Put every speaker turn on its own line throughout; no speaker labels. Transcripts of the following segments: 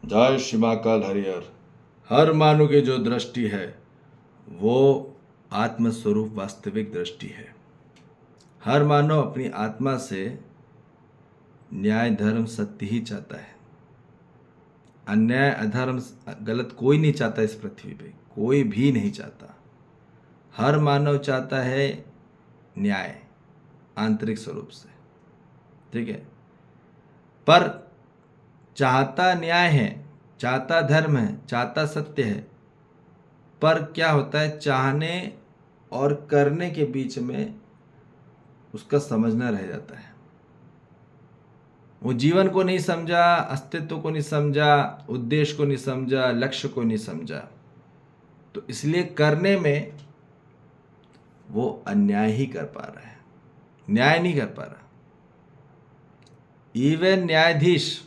जय श्री महाकाल हरिहर। हर मानव की जो दृष्टि है वो आत्मस्वरूप वास्तविक दृष्टि है। हर मानव अपनी आत्मा से न्याय धर्म सत्य ही चाहता है। अन्याय अधर्म गलत कोई नहीं चाहता, इस पृथ्वी पे कोई भी नहीं चाहता। हर मानव चाहता है न्याय आंतरिक स्वरूप से, ठीक है। पर चाहता न्याय है, चाहता धर्म है, चाहता सत्य है, पर क्या होता है, चाहने और करने के बीच में उसका समझना रह जाता है। वो जीवन को नहीं समझा, अस्तित्व को नहीं समझा, उद्देश्य को नहीं समझा, लक्ष्य को नहीं समझा। तो इसलिए करने में वो अन्याय ही कर पा रहा है, न्याय नहीं कर पा रहा। इवन न्यायाधीश,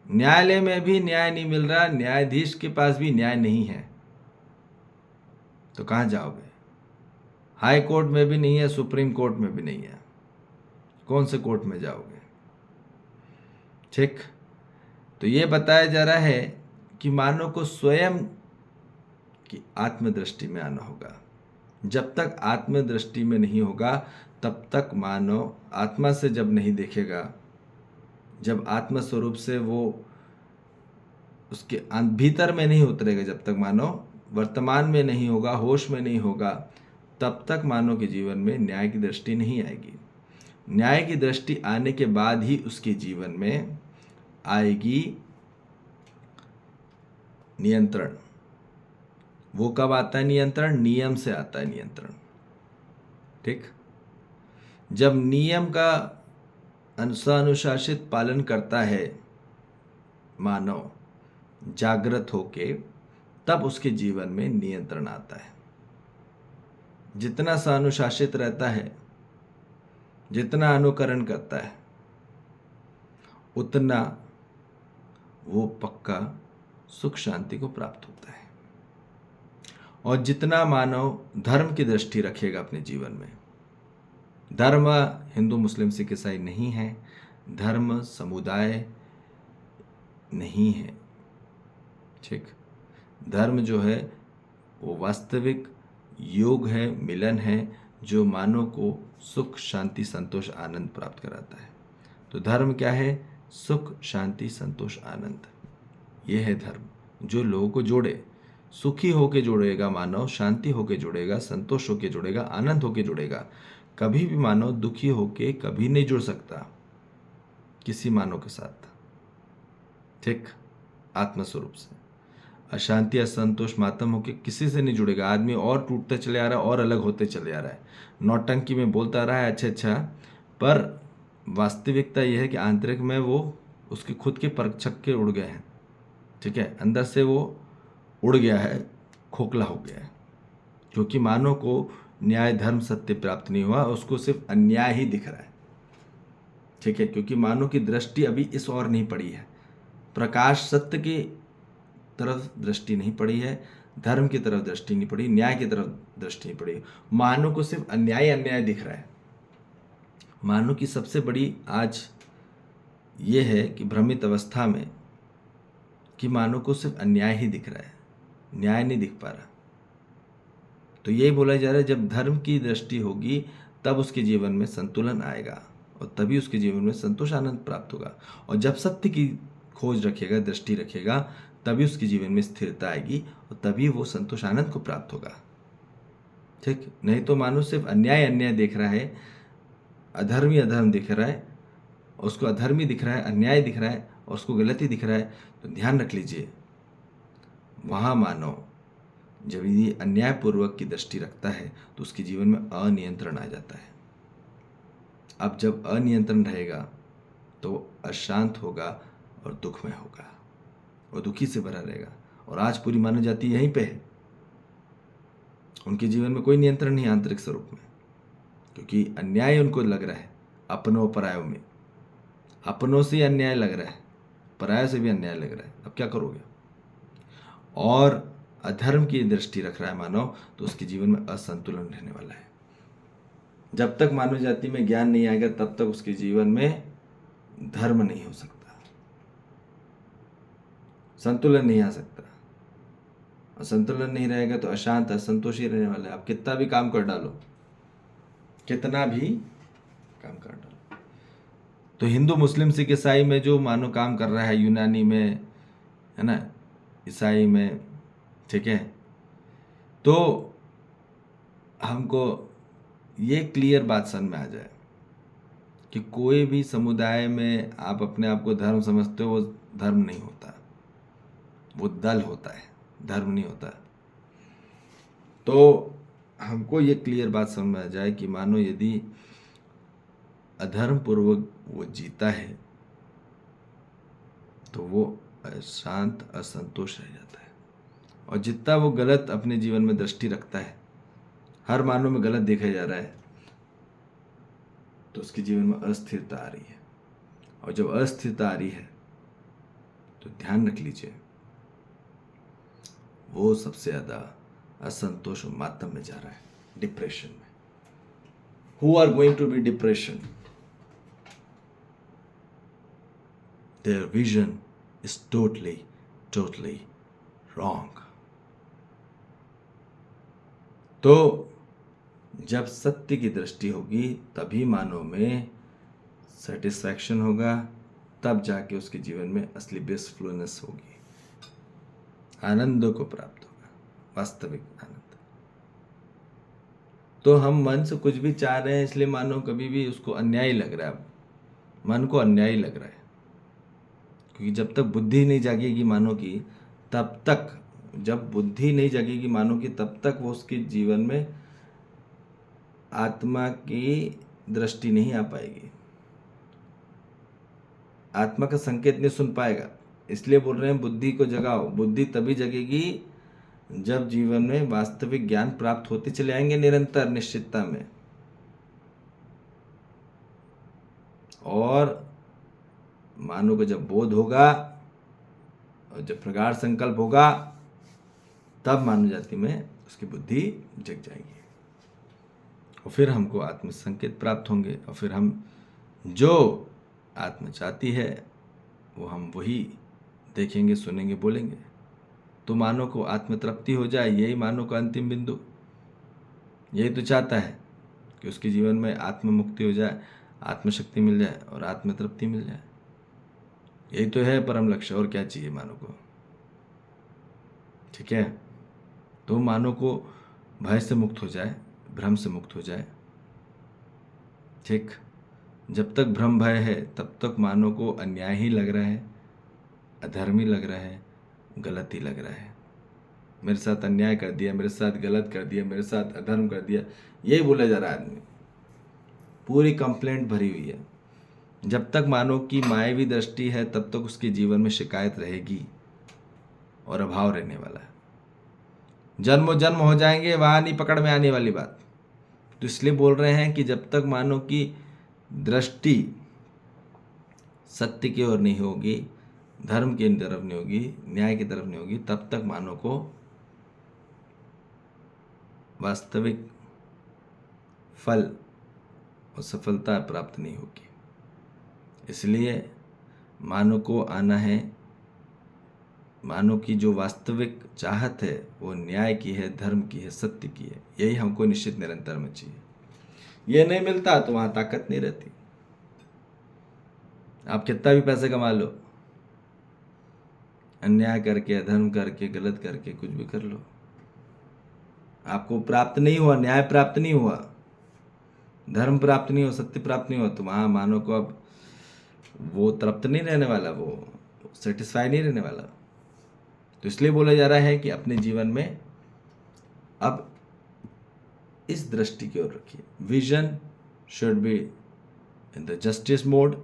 न्यायालय में भी न्याय नहीं मिल रहा, न्यायाधीश के पास भी न्याय नहीं है, तो कहाँ जाओगे? हाई कोर्ट में भी नहीं है, सुप्रीम कोर्ट में भी नहीं है, कौन से कोर्ट में जाओगे? ठीक। तो ये बताया जा रहा है कि मानव को स्वयं की आत्मदृष्टि में आना होगा। जब तक आत्मदृष्टि में नहीं होगा तब तक मानव आत्मा से जब नहीं देखेगा, जब आत्म स्वरूप से वो उसके भीतर में नहीं उतरेगा, जब तक मानव वर्तमान में नहीं होगा, होश में नहीं होगा, तब तक मानव के जीवन में न्याय की दृष्टि नहीं आएगी। न्याय की दृष्टि आने के बाद ही उसके जीवन में आएगी नियंत्रण। वो कब आता है नियंत्रण? नियम से आता है नियंत्रण, ठीक। जब नियम का अनुशासित पालन करता है मानव जागृत होके, तब उसके जीवन में नियंत्रण आता है। जितना अनुशासित रहता है, जितना अनुकरण करता है, उतना वो पक्का सुख शांति को प्राप्त होता है। और जितना मानव धर्म की दृष्टि रखेगा अपने जीवन में, धर्म हिंदू मुस्लिम सिख ईसाई नहीं है, धर्म समुदाय नहीं है, ठीक। धर्म जो है वो वास्तविक योग है, मिलन है, जो मानव को सुख शांति संतोष आनंद प्राप्त कराता है। तो धर्म क्या है? सुख शांति संतोष आनंद, ये है धर्म, जो लोगों को जोड़े। सुखी होके जुड़ेगा मानव, शांति होके जुड़ेगा, संतोष होके जुड़ेगा, आनंद होके जुड़ेगा। कभी भी मानव दुखी होके कभी नहीं जुड़ सकता किसी मानव के साथ, ठीक, आत्मस्वरूप से। अशांति असंतोष मातम होके किसी से नहीं जुड़ेगा। आदमी और टूटते चले आ रहा है और अलग होते चले आ रहा है, नौटंकी में बोलता रहा है अच्छा, पर वास्तविकता यह है कि आंतरिक में वो उसके खुद के परछक्के उड़ गए हैं, ठीक है। अंदर से वो उड़ गया है, खोखला हो गया है, क्योंकि मानव को न्याय धर्म सत्य प्राप्त नहीं हुआ, उसको सिर्फ अन्याय ही दिख रहा है, ठीक है। क्योंकि मानव की दृष्टि अभी इस ओर नहीं पड़ी है, प्रकाश सत्य की तरफ दृष्टि नहीं पड़ी है, धर्म की तरफ दृष्टि नहीं पड़ी, न्याय की तरफ दृष्टि नहीं पड़ी। मानव को सिर्फ अन्याय अन्याय दिख रहा है। मानव की सबसे बड़ी आज ये है कि भ्रमित अवस्था में कि मानव को सिर्फ अन्याय ही दिख रहा है, न्याय नहीं दिख पा रहा। तो यही बोला जा रहा है, जब धर्म की दृष्टि होगी तब उसके जीवन में संतुलन आएगा और तभी उसके जीवन में संतोष आनंद प्राप्त होगा। और जब सत्य की खोज रखेगा, दृष्टि रखेगा, तभी उसके जीवन में स्थिरता आएगी और तभी वो संतोष आनंद को प्राप्त होगा, ठीक। नहीं तो मानो सिर्फ अन्याय अन्याय देख रहा है, अधर्मी अधर्म दिख रहा है, उसको अधर्मी दिख रहा है, अन्याय दिख रहा है और उसको गलती दिख रहा है, तो ध्यान रख लीजिए, वहाँ मानव जब ये अन्यायपूर्वक की दृष्टि रखता है तो उसके जीवन में अनियंत्रण आ जाता है। अब जब अनियंत्रण रहेगा तो अशांत होगा और दुख में होगा और दुखी से भरा रहेगा। और आज पूरी मानव जाति यहीं पे है, उनके जीवन में कोई नियंत्रण नहीं आंतरिक स्वरूप में, क्योंकि अन्याय उनको लग रहा है अपनों परायों में। अपनों से अन्याय लग रहा है, परायों से भी अन्याय लग रहा है, अब क्या करोगे? और अधर्म की दृष्टि रख रहा है मानव, तो उसके जीवन में असंतुलन रहने वाला है। जब तक मानव जाति में ज्ञान नहीं आएगा तब तक उसके जीवन में धर्म नहीं हो सकता। संतुलन नहीं आ सकता। और संतुलन नहीं रहेगा तो अशांत असंतोषी रहने वाला है। आप कितना भी काम कर डालो, कितना भी काम कर डालो। तो हिंदू मुस्लिम सिख ईसाई में जो मानो काम कर रहा है, यूनानी में है ना, ईसाई में, ठीक है, तो हमको ये क्लियर बात समझ में आ जाए कि कोई भी समुदाय में आप अपने आप को धर्म समझते हो, वो धर्म नहीं होता, वो दल होता है, धर्म नहीं होता। तो हमको ये क्लियर बात समझ में आ जाए कि मानो यदि अधर्म पूर्वक वो जीता है तो वो शांत असंतोष रह जाता है। और जितना वो गलत अपने जीवन में दृष्टि रखता है, हर मानव में गलत देखा जा रहा है, तो उसके जीवन में अस्थिरता आ रही है। और जब अस्थिरता आ रही है तो ध्यान रख लीजिए, वो सबसे ज़्यादा असंतोष और मातम में जा रहा है, डिप्रेशन में। Who are going to be depression? Their vision is totally wrong. तो जब सत्य की दृष्टि होगी तभी मानव में सेटिस्फैक्शन होगा, तब जाके उसके जीवन में असली ब्लिसफुलनेस होगी, आनंदों को प्राप्त होगा, वास्तविक आनंद। तो हम मन से कुछ भी चाह रहे हैं, इसलिए मानो कभी भी उसको अन्यायी लग रहा है, मन को अन्यायी लग रहा है, क्योंकि जब तक बुद्धि नहीं जागेगी मानो की, तब तक, जब बुद्धि नहीं जागेगी मानो की, तब तक वो उसके जीवन में आत्मा की दृष्टि नहीं आ पाएगी, आत्मा का संकेत नहीं सुन पाएगा। इसलिए बोल रहे हैं बुद्धि को जगाओ। बुद्धि तभी जगेगी जब जीवन में वास्तविक ज्ञान प्राप्त होते चले आएंगे निरंतर निश्चितता में, और मानो को जब बोध होगा और जब प्रगाढ़ संकल्प होगा, तब मानव जाति में उसकी बुद्धि जग जाएगी, और फिर हमको आत्म संकेत प्राप्त होंगे, और फिर हम जो आत्मा चाहती है वो हम वही देखेंगे, सुनेंगे, बोलेंगे। तो मानव को आत्म तृप्ति हो जाए, यही मानव का अंतिम बिंदु, यही तो चाहता है कि उसके जीवन में आत्म मुक्ति हो जाए, आत्मशक्ति मिल जाए और आत्म तृप्ति मिल जाए। यही तो है परम लक्ष्य, और क्या चाहिए मानव को? ठीक है, तो मानव को भय से मुक्त हो जाए, भ्रम से मुक्त हो जाए। ठीक, जब तक भ्रम भय है तब तक मानव को अन्याय ही लग रहा है, अधर्मी लग रहा है, गलत ही लग रहा है। मेरे साथ अन्याय कर दिया, मेरे साथ गलत कर दिया, मेरे साथ अधर्म कर दिया, यही बोला जा रहा है आदमी, पूरी कंप्लेंट भरी हुई है। जब तक मानव की मायावी दृष्टि है तब तक उसके जीवन में शिकायत रहेगी और अभाव रहने वाला है। जन्मों जन्म हो जाएंगे, वहाँ नहीं पकड़ में आने वाली बात। तो इसलिए बोल रहे हैं कि जब तक मानव की दृष्टि सत्य की ओर नहीं होगी, धर्म की तरफ नहीं होगी, न्याय की तरफ नहीं होगी, तब तक मानव को वास्तविक फल और सफलता प्राप्त नहीं होगी। इसलिए मानव को आना है, मानव की जो वास्तविक चाहत है वो न्याय की है, धर्म की है, सत्य की है। यही हमको निश्चित निरंतर में चाहिए। ये नहीं मिलता तो वहाँ ताकत नहीं रहती। आप कितना भी पैसे कमा लो, अन्याय करके, अधर्म करके, गलत करके, कुछ भी कर लो, आपको प्राप्त नहीं हुआ, न्याय प्राप्त नहीं हुआ, धर्म प्राप्त नहीं हो, सत्य प्राप्त नहीं हुआ, तो वहाँ मानव को अब वो तृप्त नहीं रहने वाला, वो सेटिस्फाई नहीं रहने वाला। तो इसलिए बोला जा रहा है कि अपने जीवन में अब इस दृष्टि की ओर रखिए। Vision should be in the justice mode,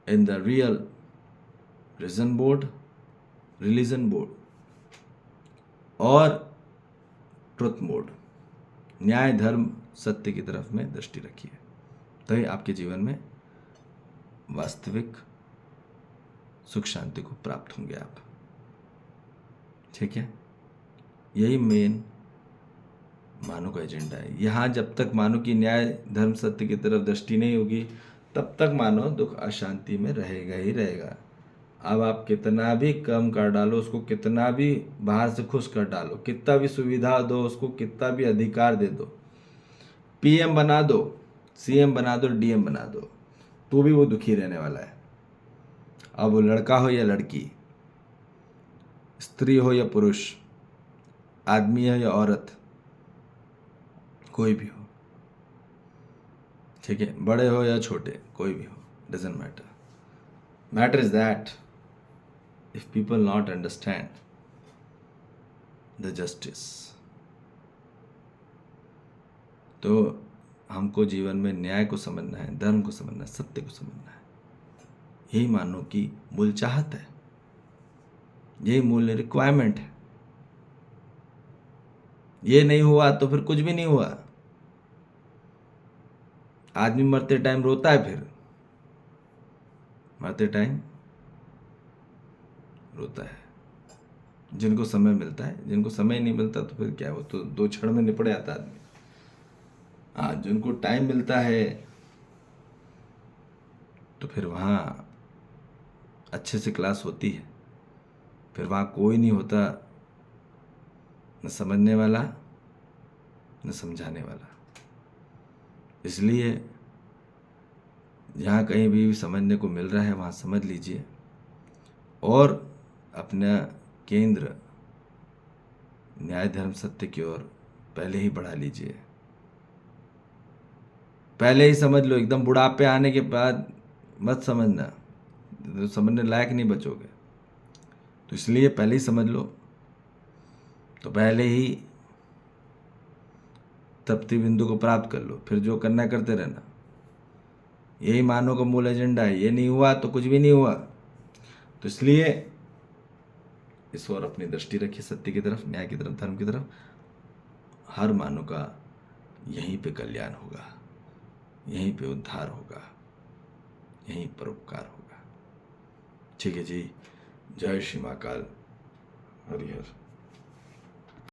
in the real reason board, religion board, और ट्रुथ मोड, न्याय धर्म सत्य की तरफ में दृष्टि रखिए, तभी आपके जीवन में वास्तविक सुख शांति को प्राप्त होंगे आप। ठीक है, यही मेन मानव का एजेंडा है। यहाँ जब तक मानव की न्याय धर्म सत्य की तरफ दृष्टि नहीं होगी, तब तक मानव दुख अशांति में रहेगा ही रहेगा। अब आप कितना भी कम कर डालो उसको, कितना भी बाहर से खुश कर डालो, कितना भी सुविधा दो उसको, कितना भी अधिकार दे दो, पीएम बना दो, सीएम बना दो, डीएम बना दो, तो भी वो दुखी रहने वाला है। अब वो लड़का हो या लड़की, स्त्री हो या पुरुष, आदमी हो या औरत, कोई भी हो, ठीक है, बड़े हो या छोटे, कोई भी हो, doesn't matter. Matter is that if people not understand the justice, तो हमको जीवन में न्याय को समझना है, धर्म को समझना है, सत्य को समझना है। यही मानव की मूल चाहत है, यही मूल रिक्वायरमेंट है। ये नहीं हुआ तो फिर कुछ भी नहीं हुआ। आदमी मरते टाइम रोता है, फिर मरते टाइम रोता है। जिनको समय मिलता है, जिनको समय नहीं मिलता तो फिर क्या, वो तो 2 क्षण में निपट जाता आदमी। हाँ, जिनको टाइम मिलता है तो फिर वहाँ अच्छे से क्लास होती है, फिर वहाँ कोई नहीं होता न समझने वाला न समझाने वाला। इसलिए जहाँ कहीं भी समझने को मिल रहा है वहाँ समझ लीजिए और अपना केंद्र न्याय धर्म सत्य की ओर पहले ही बढ़ा लीजिए। पहले ही समझ लो, एकदम बुढ़ापे आने के बाद मत समझना, तो समझने लायक नहीं बचोगे। तो इसलिए पहले ही समझ लो, तो पहले ही तप्ती बिंदु को प्राप्त कर लो, फिर जो करना है करते रहना। यही मानव का मूल एजेंडा है। ये नहीं हुआ तो कुछ भी नहीं हुआ। तो इसलिए इस ओर अपनी दृष्टि रखिए, सत्य की तरफ, न्याय की तरफ, धर्म की तरफ। हर मानव का यहीं पे कल्याण होगा, यहीं पे उद्धार होगा, यहीं परोपकार होगा। ठीक है जी। जय श्री महाकाल। हरिहर।